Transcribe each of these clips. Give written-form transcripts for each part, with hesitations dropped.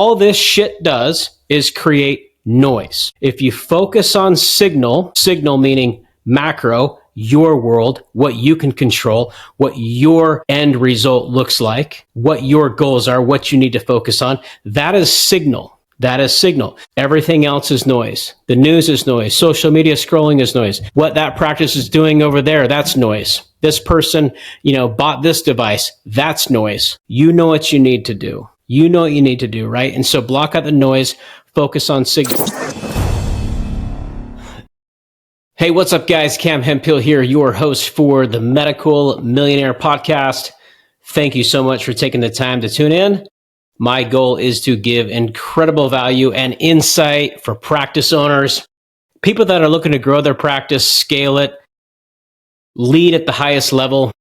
all this shit does is create noise. If you focus on signal meaning macro, your world, what you can control, what your end result looks like, what your goals are, what you need to focus on, that is signal. That is signal. Everything else is noise. The news is noise. Social media scrolling is noise. What that practice is doing over there, that's noise. This person, bought this device, that's noise. You know what you need to do. You know what you need to do, right? And so block out the noise, focus on signal. Hey, what's up, guys? Cam Hemphill here, your host for the Medical Millionaire podcast. Thank you so much for taking the time to tune in. My goal is to give incredible value and insight for practice owners, people that are looking to grow their practice, scale it, lead at the highest level.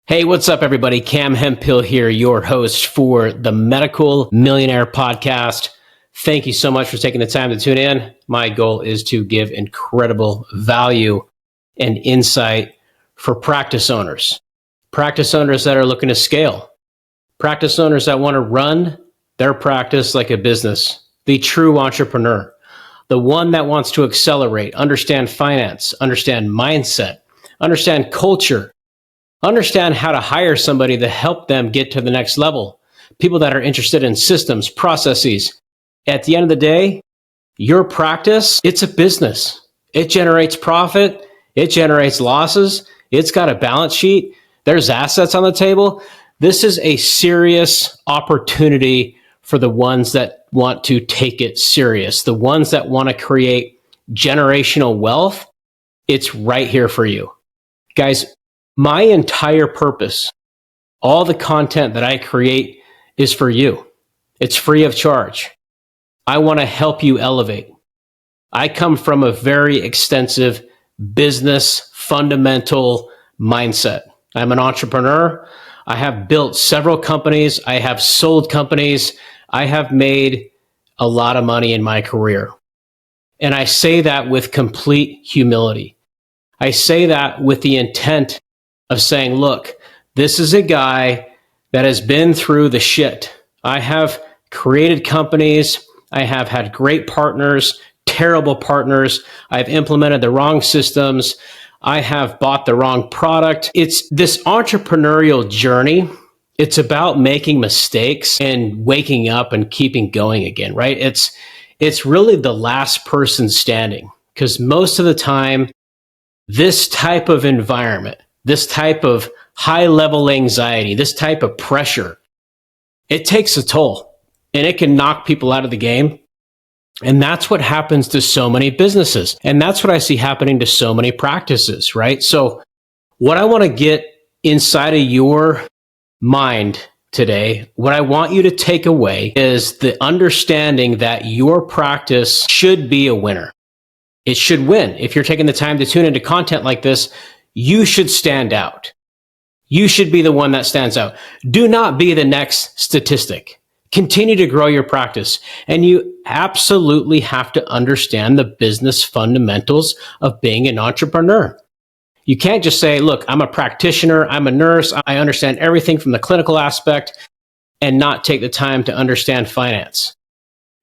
Hey, what's up, everybody? Cam Hemphill here, your host for the Medical Millionaire podcast. Thank you so much for taking the time to tune in. My goal is to give incredible value and insight for practice owners that are looking to scale, practice owners that want to run their practice like a business, the true entrepreneur, the one that wants to accelerate, understand finance, understand mindset, understand culture, understand how to hire somebody to help them get to the next level, people that are interested in systems, processes. At the end of the day, your practice, it's a business. It generates profit. It generates losses. It's got a balance sheet. There's assets on the table. This is a serious opportunity for the ones that want to take it serious, the ones that want to create generational wealth. It's right here for you. Guys, my entire purpose, all the content that I create is for you. It's free of charge. I want to help you elevate. I come from a very extensive business fundamental mindset. I'm an entrepreneur. I have built several companies. I have sold companies. I have made a lot of money in my career. And I say that with complete humility. I say that with the intent of saying, look, this is a guy that has been through the shit. I have created companies. I have had great partners, terrible partners. I've implemented the wrong systems. I have bought the wrong product. It's this entrepreneurial journey. It's about making mistakes and waking up and keeping going again, right? It's really the last person standing, because most of the time, this type of environment, this type of high-level anxiety, this type of pressure, it takes a toll and it can knock people out of the game. And that's what happens to so many businesses. And that's what I see happening to so many practices, right? So what I want to get inside of your mind today, what I want you to take away is the understanding that your practice should be a winner. It should win. If you're taking the time to tune into content like this, you should stand out. You should be the one that stands out. Do not be the next statistic. Continue to grow your practice. And you absolutely have to understand the business fundamentals of being an entrepreneur. You can't just say, look, I'm a practitioner, I'm a nurse, I understand everything from the clinical aspect, and not take the time to understand finance,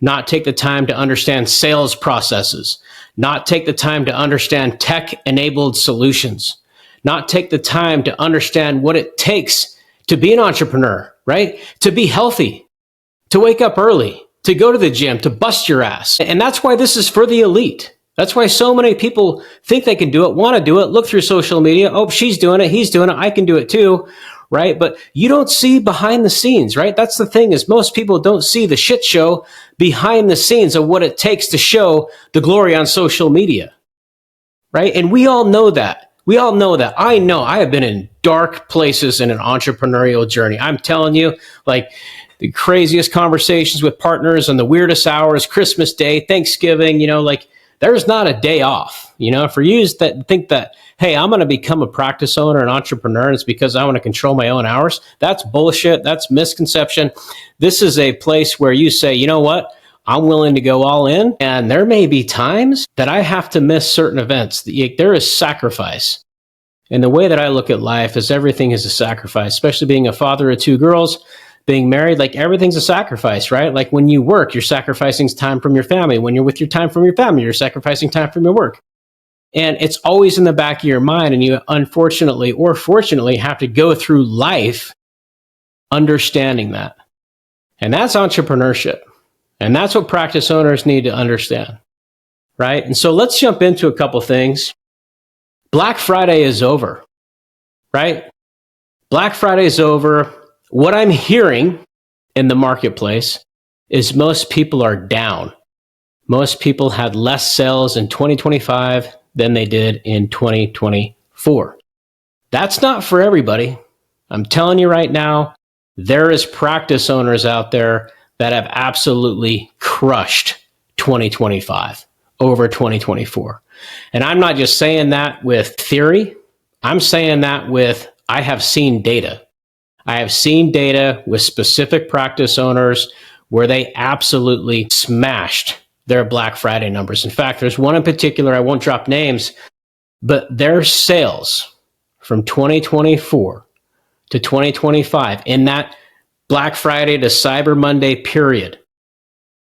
not take the time to understand sales processes, not take the time to understand tech-enabled solutions, not take the time to understand what it takes to be an entrepreneur, right? To be healthy, to wake up early, to go to the gym, to bust your ass. And that's why this is for the elite. That's why so many people think they can do it, want to do it, look through social media. Oh, she's doing it, he's doing it, I can do it too, right? But you don't see behind the scenes, right? That's the thing, is most people don't see the shit show behind the scenes of what it takes to show the glory on social media, right? And we all know that. We all know that. I know I have been in dark places in an entrepreneurial journey. I'm telling you, like, the craziest conversations with partners on the weirdest hours, Christmas Day, Thanksgiving, like there's not a day off, for you that think that, hey, I'm going to become a practice owner, an entrepreneur, and it's because I want to control my own hours. That's bullshit. That's misconception. This is a place where you say, you know what? I'm willing to go all in. And there may be times that I have to miss certain events. There is sacrifice. And the way that I look at life is everything is a sacrifice, especially being a father of two girls, being married, like everything's a sacrifice, right? Like when you work, you're sacrificing time from your family. When you're with your time from your family, you're sacrificing time from your work. And it's always in the back of your mind. And you unfortunately or fortunately have to go through life understanding that. And that's entrepreneurship. And that's what practice owners need to understand, right? And so let's jump into a couple things. Black Friday is over, right? Black Friday is over. What I'm hearing in the marketplace is most people are down. Most people had less sales in 2025 than they did in 2024. That's not for everybody. I'm telling you right now, there is practice owners out there that have absolutely crushed 2025 over 2024. And I'm not just saying that with theory. I'm saying that with, I have seen data. I have seen data with specific practice owners where they absolutely smashed their Black Friday numbers. In fact, there's one in particular, I won't drop names, but their sales from 2024 to 2025 in that Black Friday to Cyber Monday period,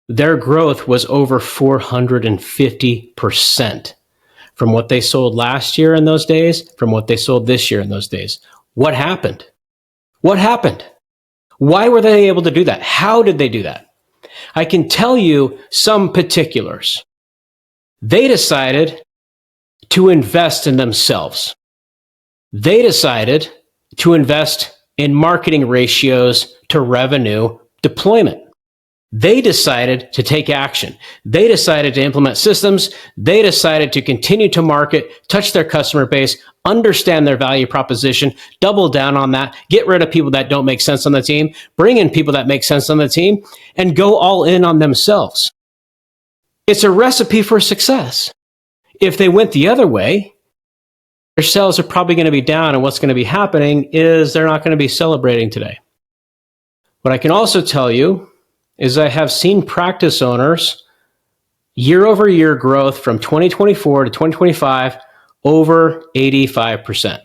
their growth was over 450% from what they sold last year in those days, from what they sold this year in those days. What happened? What happened? Why were they able to do that? How did they do that? I can tell you some particulars. They decided to invest in themselves. They decided to invest in marketing ratios to revenue deployment. They decided to take action. They decided to implement systems. They decided to continue to market, touch their customer base, understand their value proposition, double down on that, get rid of people that don't make sense on the team, bring in people that make sense on the team, and go all in on themselves. It's a recipe for success. If they went the other way, their sales are probably going to be down, and what's going to be happening is they're not going to be celebrating today. What I can also tell you is I have seen practice owners year over year growth from 2024 to 2025 over 85%.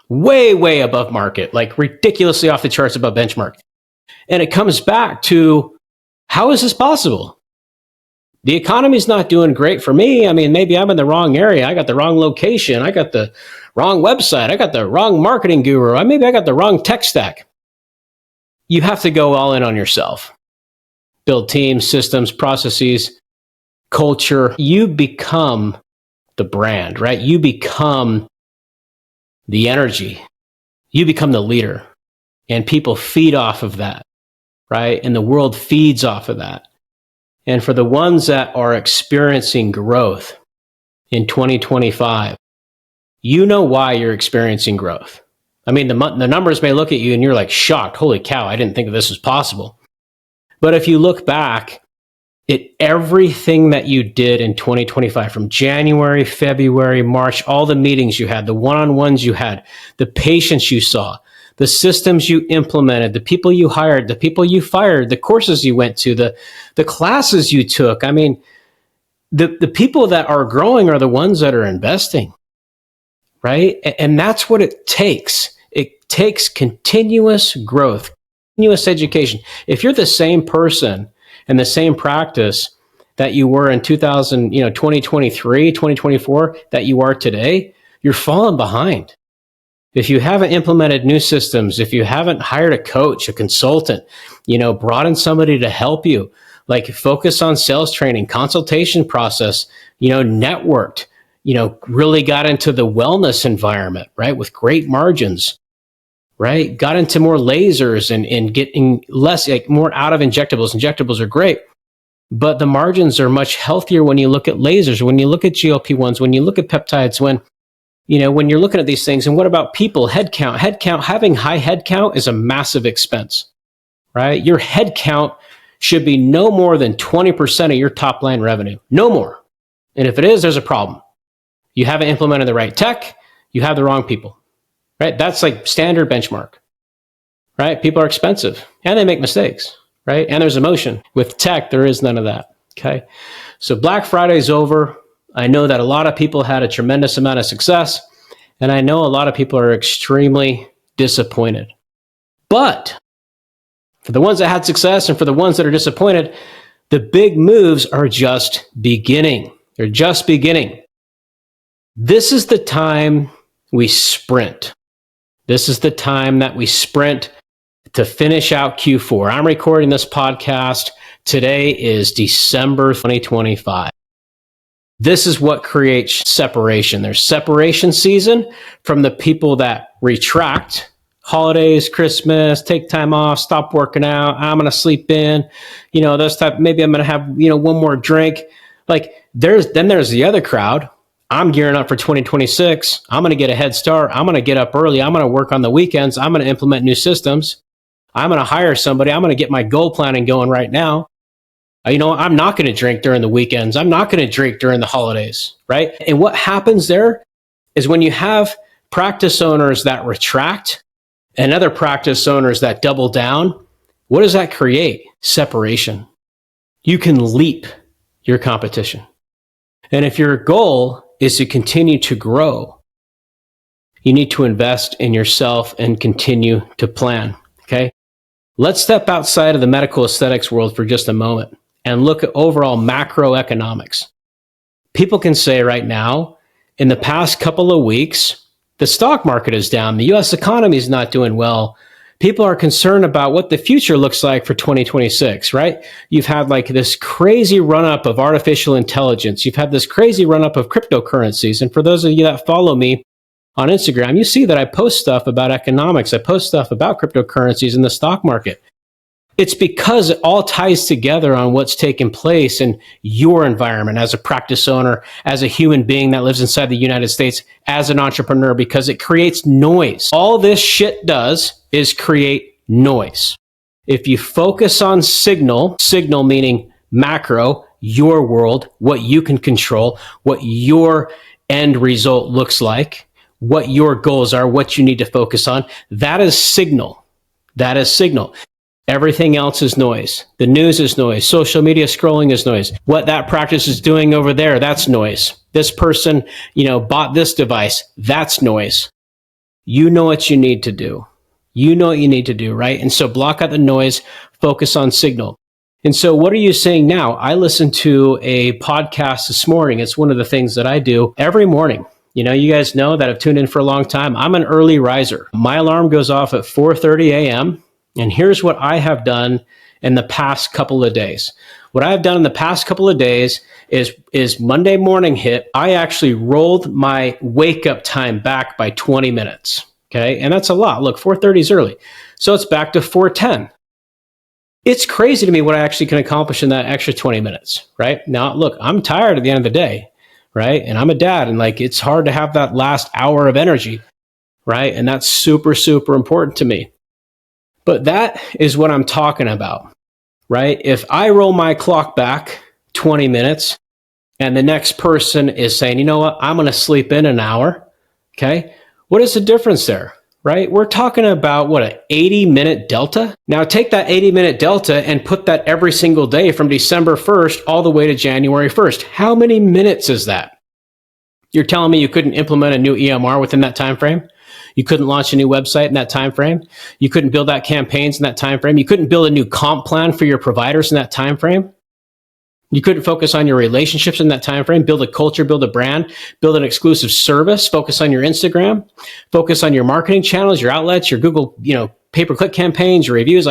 Way, way above market, like ridiculously off the charts above benchmark. And it comes back to, how is this possible? The economy's not doing great for me. I mean, maybe I'm in the wrong area. I got the wrong location. I got the wrong website. I got the wrong marketing guru. Maybe I got the wrong tech stack. You have to go all in on yourself. Build teams, systems, processes, culture. You become the brand, right? You become the energy. You become the leader. And people feed off of that, right? And the world feeds off of that. And for the ones that are experiencing growth in 2025, you know why you're experiencing growth. I mean, the numbers may look at you and you're like shocked. Holy cow, I didn't think this was possible. But if you look back at everything that you did in 2025, from January, February, March, all the meetings you had, the one-on-ones you had, the patients you saw, the systems you implemented, the people you hired, the people you fired, the courses you went to, the classes you took. I mean, the people that are growing are the ones that are investing, right? And that's what it takes. It takes continuous growth, continuous education. If you're the same person and the same practice that you were in 2023, 2024, that you are today, you're falling behind. If you haven't implemented new systems, if you haven't hired a coach, a consultant, brought in somebody to help you, like focus on sales training, consultation process, networked, really got into the wellness environment, right? With great margins, right? Got into more lasers and getting less, more out of injectables. Injectables are great, but the margins are much healthier when you look at lasers, when you look at GLP-1s, when you look at peptides, when you're looking at these things. And what about people? Headcount, having high headcount is a massive expense, right? Your headcount should be no more than 20% of your top line revenue, no more. And if it is, there's a problem. You haven't implemented the right tech. You have the wrong people, right? That's like standard benchmark, right? People are expensive and they make mistakes, right? And there's emotion. With tech, there is none of that, okay? So Black Friday is over. I know that a lot of people had a tremendous amount of success. And I know a lot of people are extremely disappointed. But for the ones that had success and for the ones that are disappointed, the big moves are just beginning. They're just beginning. This is the time we sprint. This is the time that we sprint to finish out Q4. I'm recording this podcast. Today is December 2025. This is what creates separation. There's separation season from the people that retract. Holidays, Christmas, take time off, stop working out. I'm going to sleep in, those type. Maybe I'm going to have, one more drink. Like there's the other crowd. I'm gearing up for 2026. I'm going to get a head start. I'm going to get up early. I'm going to work on the weekends. I'm going to implement new systems. I'm going to hire somebody. I'm going to get my goal planning going right now. I'm not going to drink during the weekends. I'm not going to drink during the holidays, right? And what happens there is when you have practice owners that retract and other practice owners that double down, what does that create? Separation. You can leap your competition. And if your goal is to continue to grow, you need to invest in yourself and continue to plan, okay? Let's step outside of the medical aesthetics world for just a moment and look at overall macroeconomics. People can say right now, in the past couple of weeks, the stock market is down. The US economy is not doing well. People are concerned about what the future looks like for 2026, right? You've had like this crazy run up of artificial intelligence. You've had this crazy run up of cryptocurrencies. And for those of you that follow me on Instagram, you see that I post stuff about economics. I post stuff about cryptocurrencies in the stock market. It's because it all ties together on what's taking place in your environment as a practice owner, as a human being that lives inside the United States, as an entrepreneur, because it creates noise. All this shit does is create noise. If you focus on signal meaning macro, your world, what you can control, what your end result looks like, what your goals are, what you need to focus on, that is signal. That is signal. Everything else is noise. The news is noise. Social media scrolling is noise. What that practice is doing over there, that's noise. This person, bought this device, that's noise. You know what you need to do. You know what you need to do, right? And so block out the noise, focus on signal. And so what are you saying now? I listened to a podcast this morning. It's one of the things that I do every morning. You guys know that I've tuned in for a long time. I'm an early riser. My alarm goes off at 4:30 a.m. And here's what I have done in the past couple of days. What I've done in the past couple of days is Monday morning hit. I actually rolled my wake up time back by 20 minutes. Okay. And that's a lot. Look, 4:30 is early. So it's back to 4:10. It's crazy to me what I actually can accomplish in that extra 20 minutes, right? Now, look, I'm tired at the end of the day, right? And I'm a dad and it's hard to have that last hour of energy, right? And that's super, super important to me. But that is what I'm talking about, right? If I roll my clock back 20 minutes and the next person is saying, you know what, I'm going to sleep in an hour, okay? What is the difference there, right? We're talking about an 80-minute delta? Now take that 80-minute delta and put that every single day from December 1st all the way to January 1st. How many minutes is that? You're telling me you couldn't implement a new EMR within that time frame? You couldn't launch a new website in that time frame. You couldn't build out campaigns in that time frame. You couldn't build a new comp plan for your providers in that time frame. You couldn't focus on your relationships in that time frame, build a culture, build a brand, build an exclusive service, focus on your Instagram, focus on your marketing channels, your outlets, your Google, pay-per-click campaigns, your reviews.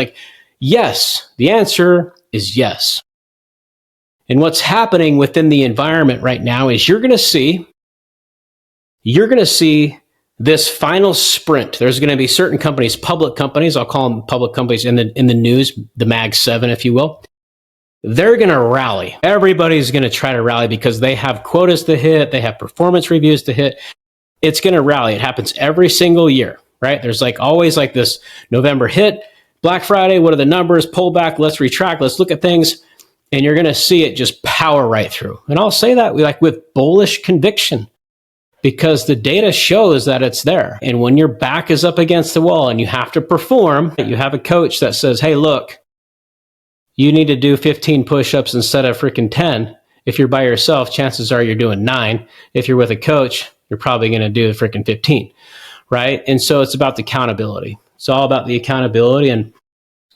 Yes, the answer is yes. And what's happening within the environment right now is you're going to see this final sprint. There's going to be certain companies, public companies, I'll call them public companies in the news, the Mag 7, if you will. They're going to rally. Everybody's going to try to rally because they have quotas to hit. They have performance reviews to hit. It's going to rally. It happens every single year, right? There's always this November hit, Black Friday, what are the numbers? Pull back, let's retract, let's look at things. And you're going to see it just power right through. And I'll say that with bullish conviction, because the data shows that it's there. And when your back is up against the wall and you have to perform, you have a coach that says, hey, look, you need to do 15 push-ups instead of freaking 10. If you're by yourself, chances are you're doing 9. If you're with a coach, you're probably going to do the freaking 15, right? And so it's about the accountability. It's all about the accountability and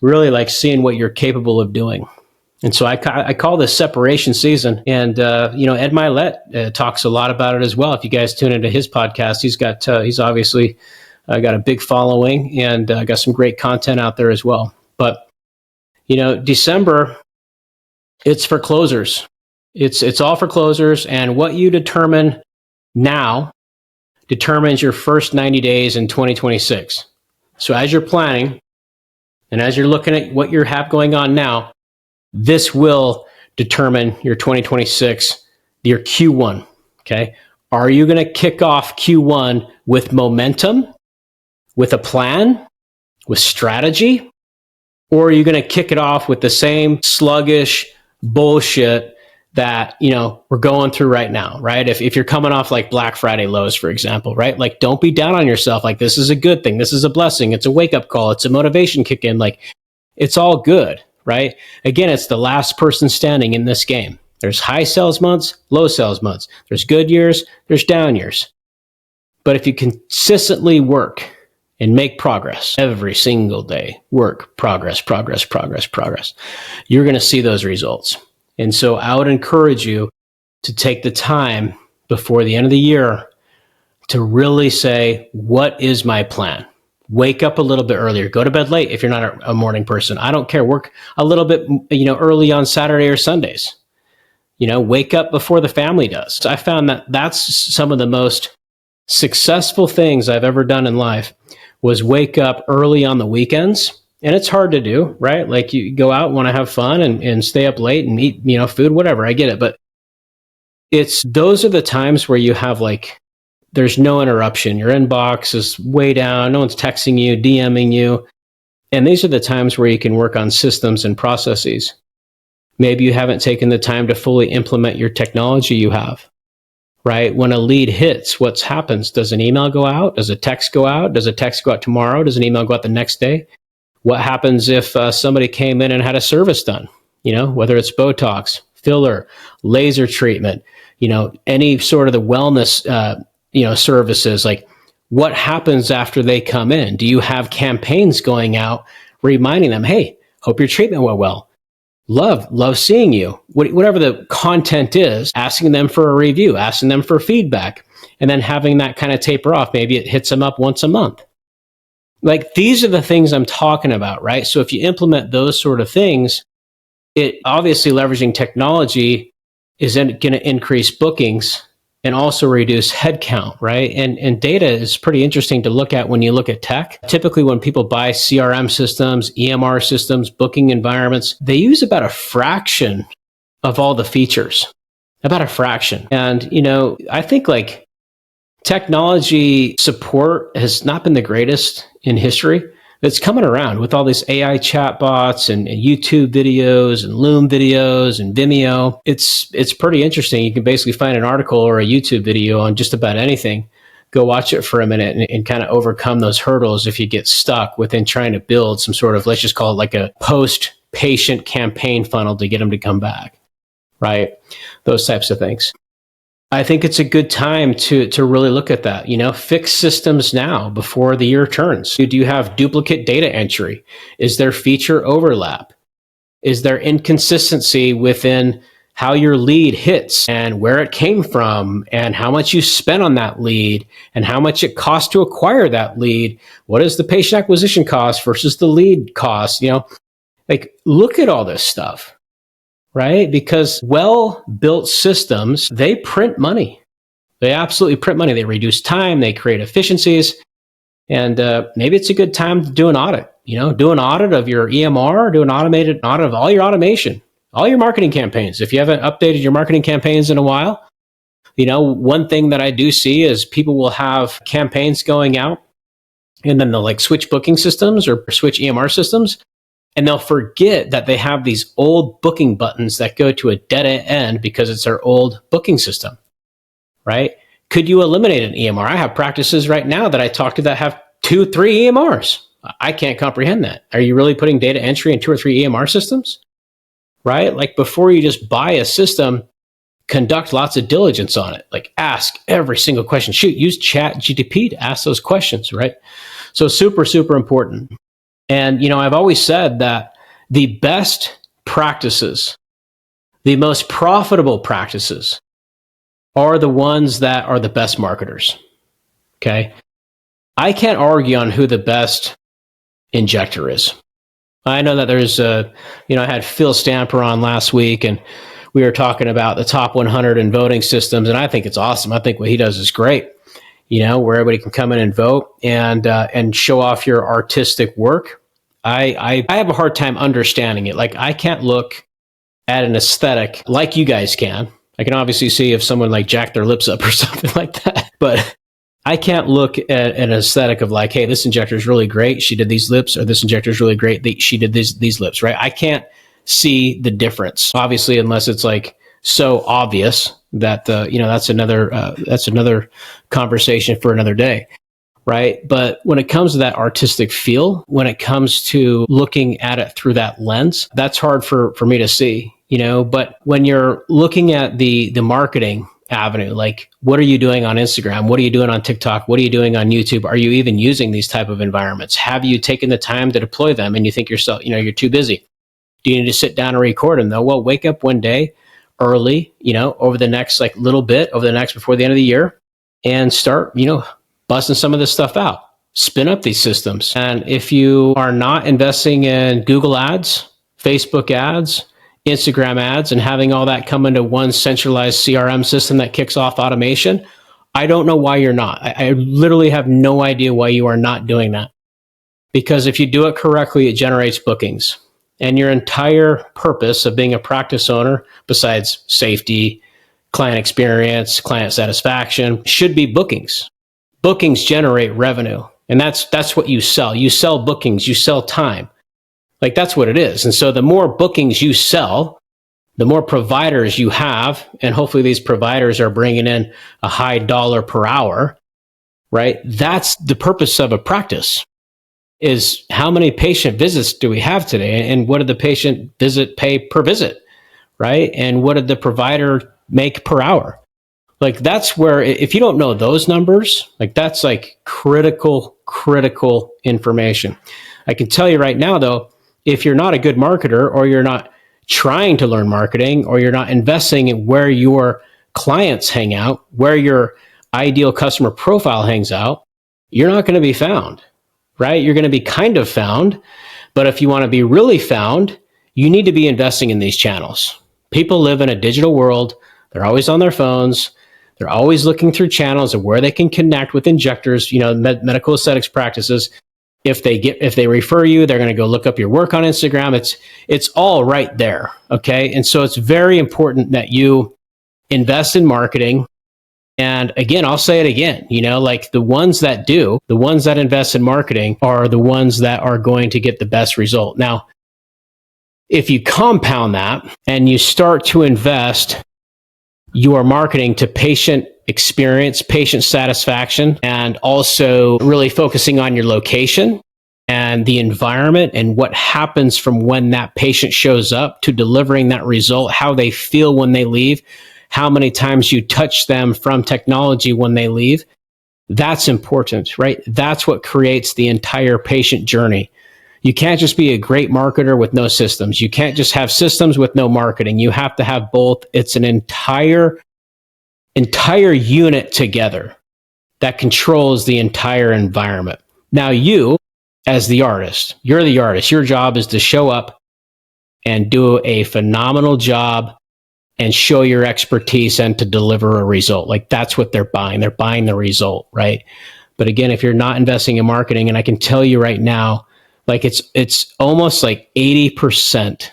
really like seeing what you're capable of doing. And so I call this separation season. And, Ed Milet talks a lot about it as well. If you guys tune into his podcast, he's obviously got a big following and got some great content out there as well. But, December, it's for closers. It's all for closers. And what you determine now determines your first 90 days in 2026. So as you're planning and as you're looking at what you have going on now, this will determine your 2026, your Q1, okay? Are you going to kick off Q1 with momentum, with a plan, with strategy? Or are you going to kick it off with the same sluggish bullshit that, we're going through right now, right? If you're coming off like Black Friday lows, for example, right? Like, don't be down on yourself. Like, this is a good thing. This is a blessing. It's a wake-up call. It's a motivation kick in. Like, it's all good. Right? Again, it's the last person standing in this game. There's high sales months, low sales months. There's good years, there's down years. But if you consistently work and make progress every single day, work, progress, you're going to see those results. And so I would encourage you to take the time before the end of the year to really say, what is my plan? Wake up a little bit earlier. Go to bed late if you're not a morning person. I don't care. Work a little bit, early on Saturday or Sundays. Wake up before the family does. So I found that that's some of the most successful things I've ever done in life was wake up early on the weekends. And it's hard to do, right? Like you go out, want to have fun and stay up late and eat, food, whatever. I get it. But those are the times where you have there's no interruption. Your inbox is way down. No one's texting you, DMing you. And these are the times where you can work on systems and processes. Maybe you haven't taken the time to fully implement your technology you have, right? When a lead hits, what happens? Does an email go out? Does a text go out? Does a text go out tomorrow? Does an email go out the next day? What happens if somebody came in and had a service done? Whether it's Botox, filler, laser treatment, any sort of the wellness services, like what happens after they come in? Do you have campaigns going out reminding them, hey, hope your treatment went well. Love seeing you. Whatever the content is, asking them for a review, asking them for feedback, and then having that kind of taper off. Maybe it hits them up once a month. Like these are the things I'm talking about, right? So if you implement those sort of things, it obviously leveraging technology is going to increase bookings and also reduce headcount, right? And data is pretty interesting to look at when you look at tech. Typically, when people buy CRM systems, EMR systems, booking environments, they use about a fraction of all the features, about a fraction. And, I think technology support has not been the greatest in history. It's coming around with all these AI chatbots and YouTube videos and Loom videos and Vimeo. It's pretty interesting. You can basically find an article or a YouTube video on just about anything. Go watch it for a minute and kind of overcome those hurdles if you get stuck within trying to build some sort of, let's just call it like a post-patient campaign funnel to get them to come back, right? Those types of things. I think it's a good time to really look at that. Fix systems now before the year turns. Do you have duplicate data entry? Is there feature overlap? Is there inconsistency within how your lead hits and where it came from and how much you spent on that lead and how much it costs to acquire that lead? What is the patient acquisition cost versus the lead cost? Look at all this stuff. Right? Because well-built systems, they print money. They absolutely print money. They reduce time. They create efficiencies. And maybe it's a good time to do an audit. Do an audit of your EMR, do an automated audit of all your automation, all your marketing campaigns. If you haven't updated your marketing campaigns in a while, one thing that I do see is people will have campaigns going out and then they'll switch booking systems or switch EMR systems. And they'll forget that they have these old booking buttons that go to a dead end because it's their old booking system, right? Could you eliminate an EMR? I have practices right now that I talk to that have 2-3 EMRs. I can't comprehend that. Are you really putting data entry in 2 or 3 EMR systems, right? Before you just buy a system, conduct lots of diligence on it. Like ask every single question. Shoot, use Chat GTP to ask those questions, right? So super, super important. And, I've always said that the best practices, the most profitable practices are the ones that are the best marketers. Okay. I can't argue on who the best injector is. I know that there's I had Phil Stamper on last week, and we were talking about the top 100 in voting systems, and I think it's awesome. I think what he does is great. Where everybody can come in and vote and show off your artistic work. I have a hard time understanding it. Like I can't look at an aesthetic like you guys can. I can obviously see if someone like jacked their lips up or something like that, but I can't look at an aesthetic of like, hey, this injector is really great. She did these lips, or this injector is really great. She did these lips, right? I can't see the difference, obviously, unless it's like so obvious that that's another conversation for another day, right? But when it comes to that artistic feel, when it comes to looking at it through that lens, that's hard for me to see, But when you're looking at the marketing avenue, like what are you doing on Instagram? What are you doing on TikTok? What are you doing on YouTube? Are you even using these type of environments? Have you taken the time to deploy them and you think yourself, you're too busy? Do you need to sit down and record them though? Well, wake up one day early, over the next before the end of the year, and start, busting some of this stuff out. Spin up these systems. And if you are not investing in Google ads, Facebook ads, Instagram ads, and having all that come into one centralized CRM system that kicks off automation, I don't know why you're not. I literally have no idea why you are not doing that. Because if you do it correctly, it generates bookings. And your entire purpose of being a practice owner, besides safety, client experience, client satisfaction, should be bookings. Bookings generate revenue. And that's what you sell. You sell bookings, you sell time. Like that's what it is. And so the more bookings you sell, the more providers you have, and hopefully these providers are bringing in a high dollar per hour, right? That's the purpose of a practice, is how many patient visits do we have today? And what did the patient visit pay per visit, right? And what did the provider make per hour? Like that's where, if you don't know those numbers, like that's like critical information. I can tell you right now though, if you're not a good marketer, or you're not trying to learn marketing, or you're not investing in where your clients hang out, where your ideal customer profile hangs out, you're not going to be found, right? You're going to be kind of found. But if you want to be really found, you need to be investing in these channels. People live in a digital world. They're always on their phones. They're always looking through channels of where they can connect with injectors, medical aesthetics practices. If they refer you, they're going to go look up your work on Instagram. It's all right there. Okay. And so it's very important that you invest in marketing. And again, I'll say it again, like the ones that invest in marketing are the ones that are going to get the best result. Now, if you compound that and you start to invest your marketing to patient experience, patient satisfaction, and also really focusing on your location and the environment and what happens from when that patient shows up to delivering that result, how they feel when they leave, how many times you touch them from technology when they leave. That's important, right? That's what creates the entire patient journey. You can't just be a great marketer with no systems. You can't just have systems with no marketing. You have to have both. It's an entire unit together that controls the entire environment. Now you, as the artist, you're the artist. Your job is to show up and do a phenomenal job and show your expertise and to deliver a result. Like that's what they're buying. They're buying the result, right? But again, if you're not investing in marketing, and I can tell you right now, like it's almost like 80%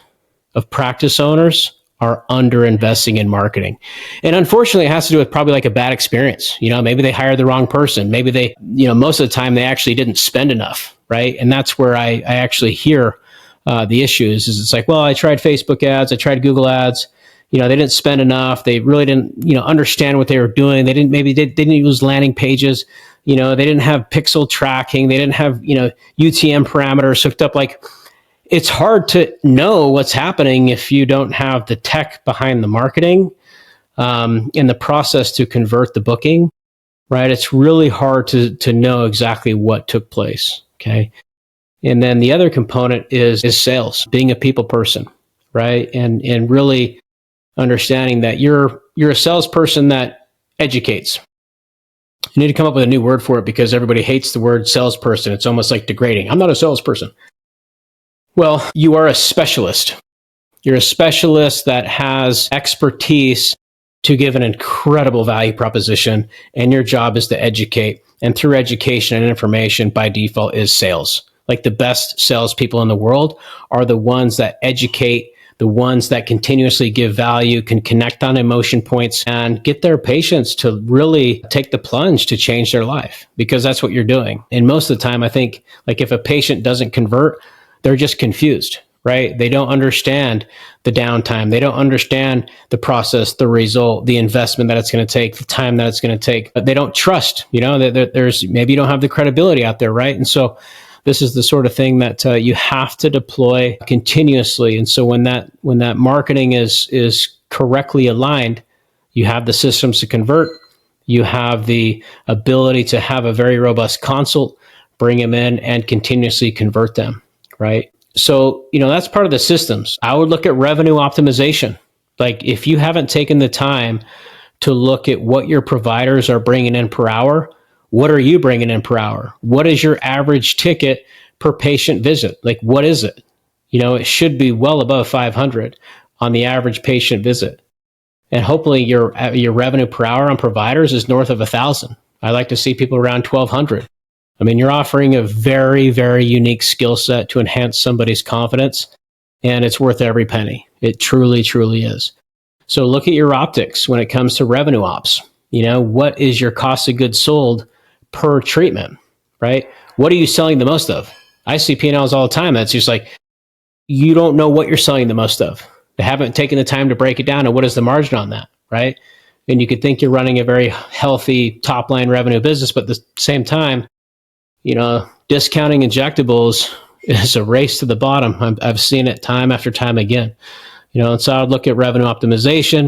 of practice owners are under investing in marketing. And unfortunately, it has to do with probably like a bad experience. Maybe they hired the wrong person. Maybe they, most of the time they actually didn't spend enough, right? And that's where I actually hear the issues is it's like, well, I tried Facebook ads, I tried Google ads. They didn't spend enough. They really didn't, understand what they were doing. They didn't use landing pages. They didn't have pixel tracking. They didn't have, UTM parameters hooked up. Like, it's hard to know what's happening if you don't have the tech behind the marketing. in the process to convert the booking, right? It's really hard to know exactly what took place. Okay. And then the other component is sales, being a people person, right? And really understanding that you're a salesperson that educates. You need to come up with a new word for it because everybody hates the word salesperson. It's almost like degrading. I'm not a salesperson. Well, you are a specialist. You're a specialist that has expertise to give an incredible value proposition, and your job is to educate. And through education and information, by default, is sales. Like the best salespeople in the world are the ones that educate, the ones that continuously give value, can connect on emotion points, and get their patients to really take the plunge to change their life, because that's what you're doing. And most of the time, I think, like if a patient doesn't convert, they're just confused, right? They don't understand the downtime. They don't understand the process, the result, the investment that it's going to take, the time that it's going to take. But they don't trust, that there's maybe you don't have the credibility out there, right? And so this is the sort of thing that you have to deploy continuously. And so when that marketing is correctly aligned, you have the systems to convert. You have the ability to have a very robust consult, bring them in, and continuously convert them, right? So, that's part of the systems. I would look at revenue optimization. Like if you haven't taken the time to look at what your providers are bringing in per hour, what are you bringing in per hour? What is your average ticket per patient visit? Like, what is it? It should be well above 500 on the average patient visit. And hopefully your revenue per hour on providers is north of 1,000. I like to see people around 1,200. I mean, you're offering a very, very unique skill set to enhance somebody's confidence, and it's worth every penny. It truly, truly is. So look at your optics when it comes to revenue ops. What is your cost of goods sold per treatment, right? What are you selling the most of? I see P&Ls all the time. That's just like, you don't know what you're selling the most of. They haven't taken the time to break it down. And what is the margin on that, right? And you could think you're running a very healthy top line revenue business, but at the same time, discounting injectables is a race to the bottom. I've seen it time after time again. And so I'd look at revenue optimization.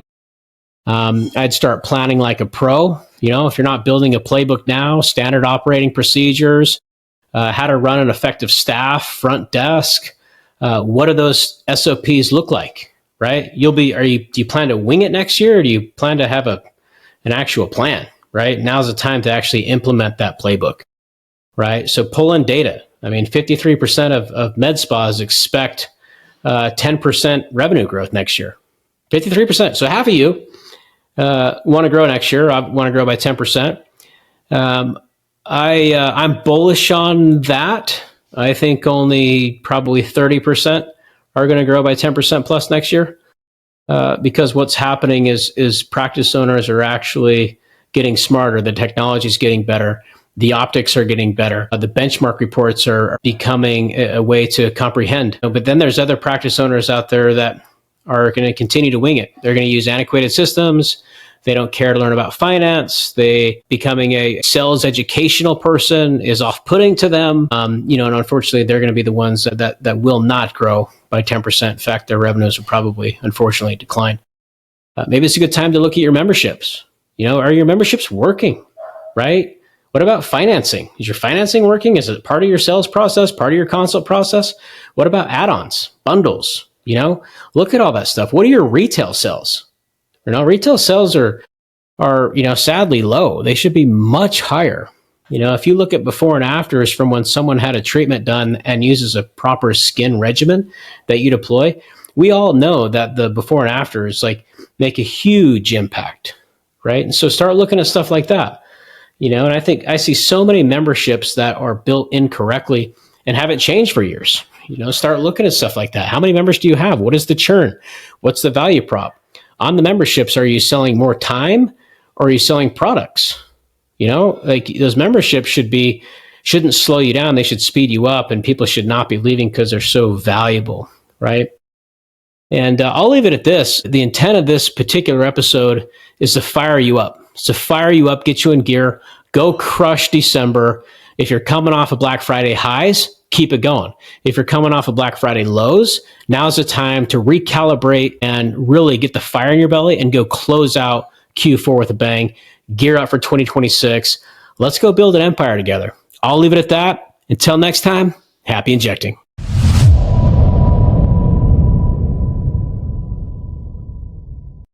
I'd start planning like a pro. If you're not building a playbook now, standard operating procedures, how to run an effective staff, front desk, what do those SOPs look like, right? Do you plan to wing it next year, or do you plan to have an actual plan, right? Now's the time to actually implement that playbook, right? So pull in data. I mean, 53% of MedSpas expect 10% revenue growth next year. 53%. So half of you want to grow next year. I want to grow by 10%. I'm bullish on that. I think only probably 30% are going to grow by 10% plus next year, because what's happening is practice owners are actually getting smarter. The technology is getting better. The optics are getting better. The benchmark reports are becoming a way to comprehend. But then there's other practice owners out there that are going to continue to wing it. They're going to use antiquated systems. They don't care to learn about finance. Becoming a sales educational person is off-putting to them. And unfortunately, they're going to be the ones that will not grow by 10%. In fact, their revenues will probably, unfortunately, decline. Maybe it's a good time to look at your memberships. Are your memberships working, right? What about financing? Is your financing working? Is it part of your sales process, part of your consult process? What about add-ons, bundles? Look at all that stuff. What are your retail sales? Retail sales are sadly low. They should be much higher. If you look at before and afters from when someone had a treatment done and uses a proper skin regimen that you deploy, we all know that the before and afters make a huge impact, right? And so start looking at stuff like that. And I think I see so many memberships that are built incorrectly and haven't changed for years. Start looking at stuff like that. How many members do you have? What is the churn? What's the value prop? On the memberships, are you selling more time or are you selling products? Those memberships shouldn't slow you down. They should speed you up, and people should not be leaving because they're so valuable, right? And I'll leave it at this. The intent of this particular episode is to fire you up. It's to fire you up, get you in gear, go crush December, If you're coming off of Black Friday highs, keep it going. If you're coming off of Black Friday lows, now's the time to recalibrate and really get the fire in your belly and go close out Q4 with a bang. Gear up for 2026. Let's go build an empire together. I'll leave it at that. Until next time, happy injecting.